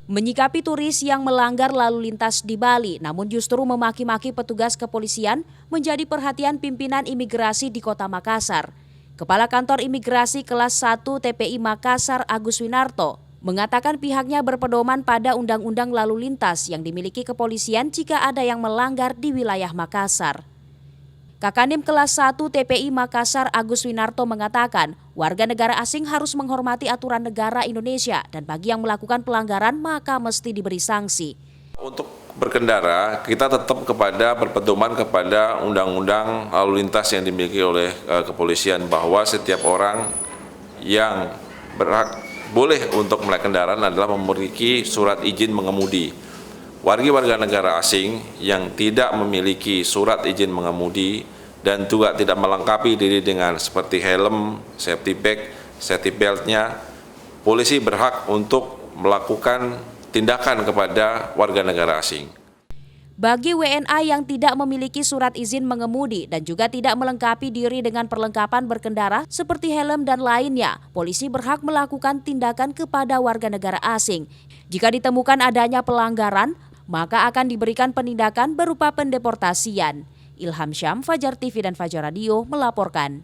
Menyikapi turis yang melanggar lalu lintas di Bali, namun justru memaki-maki petugas kepolisian menjadi perhatian pimpinan imigrasi di Kota Makassar. Kepala Kantor Imigrasi Kelas 1 TPI Makassar Agus Winarto mengatakan pihaknya berpedoman pada Undang-Undang Lalu Lintas yang dimiliki kepolisian jika ada yang melanggar di wilayah Makassar. Kakanim Kelas 1 TPI Makassar Agus Winarto mengatakan, warga negara asing harus menghormati aturan negara Indonesia dan bagi yang melakukan pelanggaran maka mesti diberi sanksi. Untuk berkendara, kita tetap berpedoman kepada undang-undang lalu lintas yang dimiliki oleh kepolisian bahwa setiap orang yang berhak boleh untuk menaiki kendaraan adalah memiliki surat izin mengemudi. Warga negara asing yang tidak memiliki surat izin mengemudi dan juga tidak melengkapi diri dengan seperti helm, safety bag, safety beltnya, polisi berhak untuk melakukan tindakan kepada warga negara asing. Bagi WNA yang tidak memiliki surat izin mengemudi dan juga tidak melengkapi diri dengan perlengkapan berkendara seperti helm dan lainnya, polisi berhak melakukan tindakan kepada warga negara asing. Jika ditemukan adanya pelanggaran, maka akan diberikan penindakan berupa pendeportasian. Ilham Syam, Fajar TV dan Fajar Radio melaporkan.